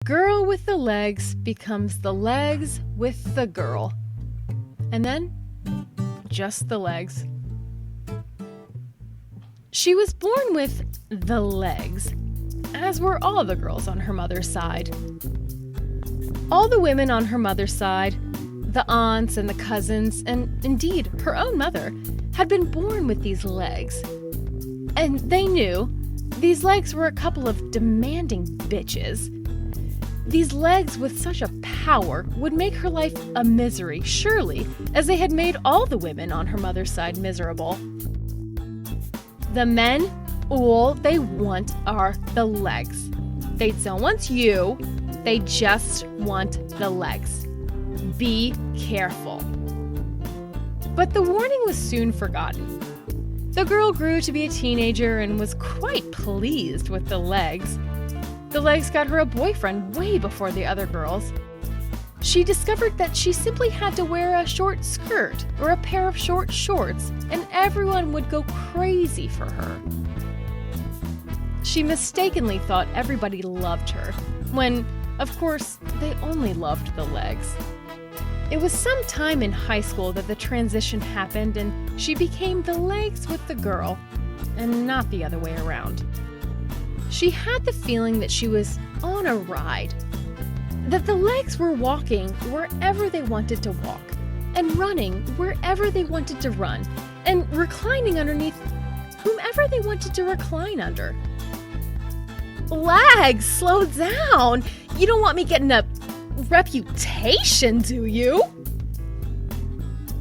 Girl with the legs becomes the legs with the girl. And then, just the legs. She was born with the legs, as were all the girls on her mother's side. All the women on her mother's side, the aunts and the cousins, and indeed her own mother, had been born with these legs. And they knew these legs were a couple of demanding bitches. These legs with such a power would make her life a misery, surely, as they had made all the women on her mother's side miserable. The men, all they want are the legs. They don't want you, they just want the legs. Be careful. But the warning was soon forgotten. The girl grew to be a teenager and was quite pleased with the legs. The legs got her a boyfriend way before the other girls. She discovered that she simply had to wear a short skirt or a pair of short shorts, and everyone would go crazy for her. She mistakenly thought everybody loved her, when, of course, they only loved the legs. It was some time in high school that the transition happened, and she became the legs with the girl, and not the other way around. She had the feeling that she was on a ride, that the legs were walking wherever they wanted to walk, and running wherever they wanted to run, and reclining underneath whomever they wanted to recline under. Legs, slow down! You don't want me getting a reputation, do you?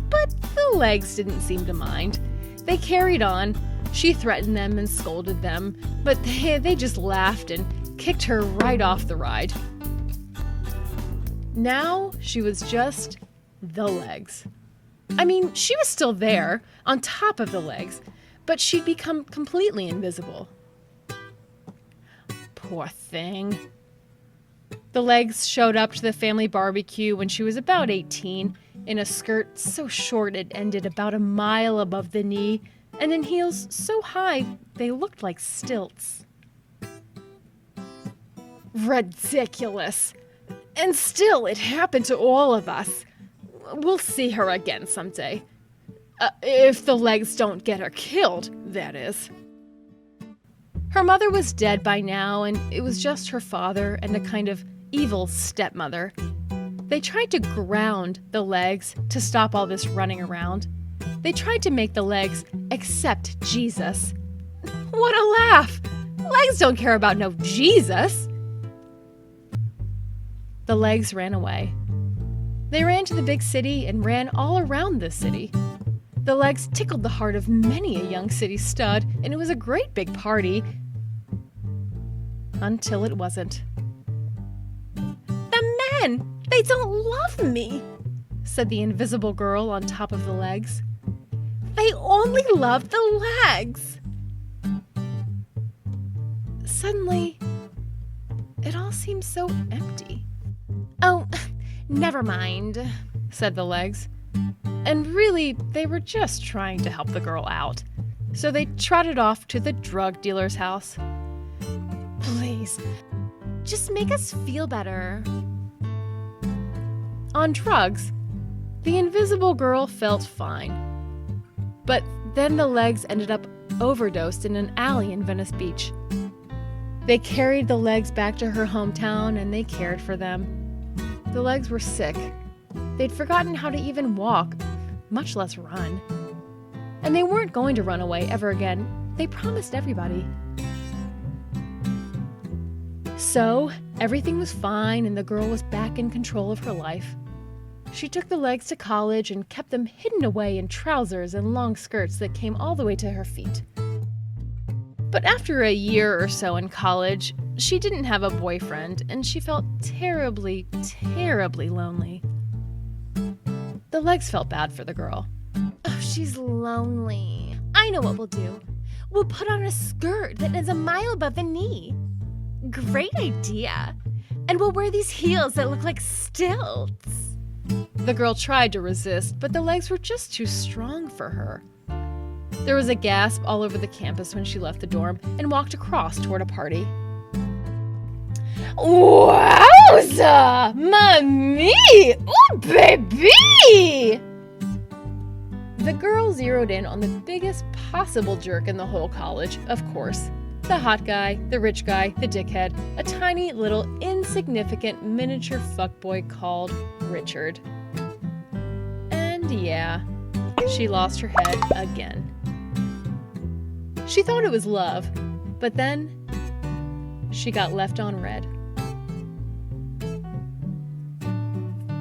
But the legs didn't seem to mind. They carried on. She threatened them and scolded them, but they just laughed and kicked her right off the ride. Now she was just the legs. I mean, she was still there, on top of the legs, but she'd become completely invisible. Poor thing. The legs showed up to the family barbecue when she was about 18, in a skirt so short it ended about a mile above the knee, and in heels so high they looked like stilts. Ridiculous. And still, it happened to all of us. We'll see her again someday. If the legs don't get her killed, that is. Her mother was dead by now, and it was just her father and a kind of evil stepmother. They tried to ground the legs to stop all this running around. They tried to make the legs accept Jesus. What a laugh! Legs don't care about no Jesus! The legs ran away. They ran to the big city and ran all around the city. The legs tickled the heart of many a young city stud, and it was a great big party. Until it wasn't. The men! They don't love me! Said the invisible girl on top of the legs. They only love the legs! Suddenly, it all seemed so empty. Oh, never mind, said the legs. And really, they were just trying to help the girl out. So they trotted off to the drug dealer's house. Please, just make us feel better. On drugs, the invisible girl felt fine. But then the legs ended up overdosed in an alley in Venice Beach. They carried the legs back to her hometown and they cared for them. The legs were sick. They'd forgotten how to even walk, much less run. And they weren't going to run away ever again. They promised everybody. So, everything was fine and the girl was back in control of her life. She took the legs to college and kept them hidden away in trousers and long skirts that came all the way to her feet. But after a year or so in college, she didn't have a boyfriend and she felt terribly, terribly lonely. The legs felt bad for the girl. Oh, she's lonely. I know what we'll do. We'll put on a skirt that is a mile above the knee. Great idea. And we'll wear these heels that look like stilts. The girl tried to resist, but the legs were just too strong for her. There was a gasp all over the campus when she left the dorm and walked across toward a party. Wow! Mommy! Ooh, baby! The girl zeroed in on the biggest possible jerk in the whole college, of course. The hot guy, the rich guy, the dickhead, a tiny little insignificant miniature fuckboy called Richard. And yeah, she lost her head again. She thought it was love, but then she got left on red.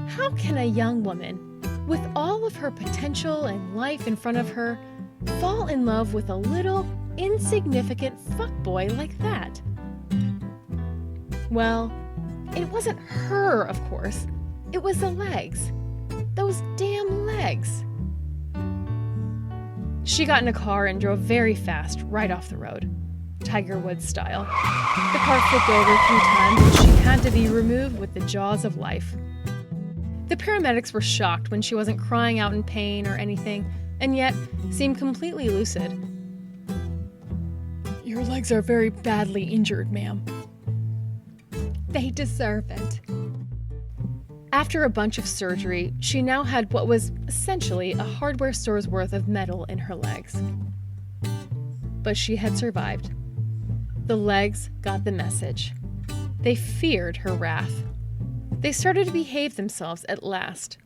How can a young woman, with all of her potential and life in front of her, fall in love with a little, insignificant fuckboy like that? Well, it wasn't her, of course. It was the legs. Those damn legs. She got in a car and drove very fast right off the road, Tiger Woods style. The car flipped over 3 times and she had to be removed with the jaws of life. The paramedics were shocked when she wasn't crying out in pain or anything, and yet seemed completely lucid. "Your legs are very badly injured, ma'am." "They deserve it." After a bunch of surgery, she now had what was essentially a hardware store's worth of metal in her legs. But she had survived. The legs got the message. They feared her wrath. They started to behave themselves at last.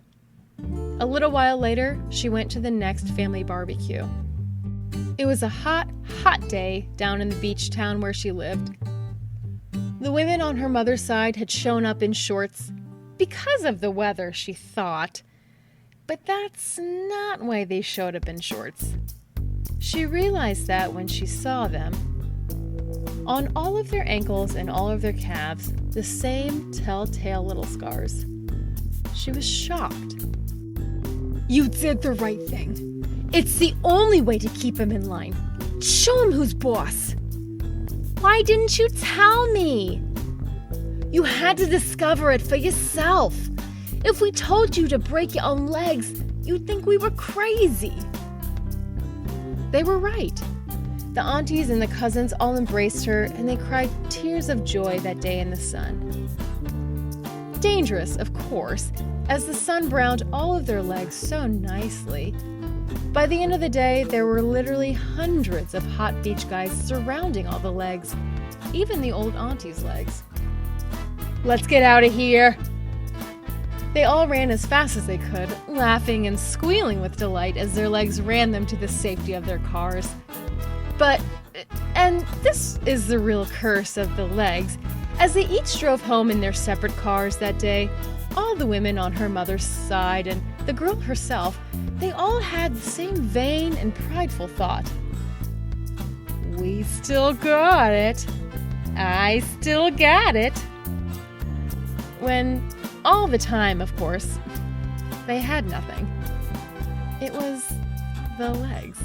A little while later, she went to the next family barbecue. It was a hot, hot day down in the beach town where she lived. The women on her mother's side had shown up in shorts because of the weather, she thought. But that's not why they showed up in shorts. She realized that when she saw them. On all of their ankles and all of their calves, the same telltale little scars. She was shocked. "You did the right thing. It's the only way to keep him in line. Show him who's boss." "Why didn't you tell me?" "You had to discover it for yourself. If we told you to break your own legs, you'd think we were crazy." They were right. The aunties and the cousins all embraced her, and they cried tears of joy that day in the sun. Dangerous, of course, as the sun browned all of their legs so nicely. By the end of the day, there were literally hundreds of hot beach guys surrounding all the legs, even the old auntie's legs. "Let's get out of here!" They all ran as fast as they could, laughing and squealing with delight as their legs ran them to the safety of their cars. And this is the real curse of the legs, as they each drove home in their separate cars that day, all the women on her mother's side and the girl herself, they all had the same vain and prideful thought. "We still got it. I still got it." When all the time, of course, they had nothing. It was the legs.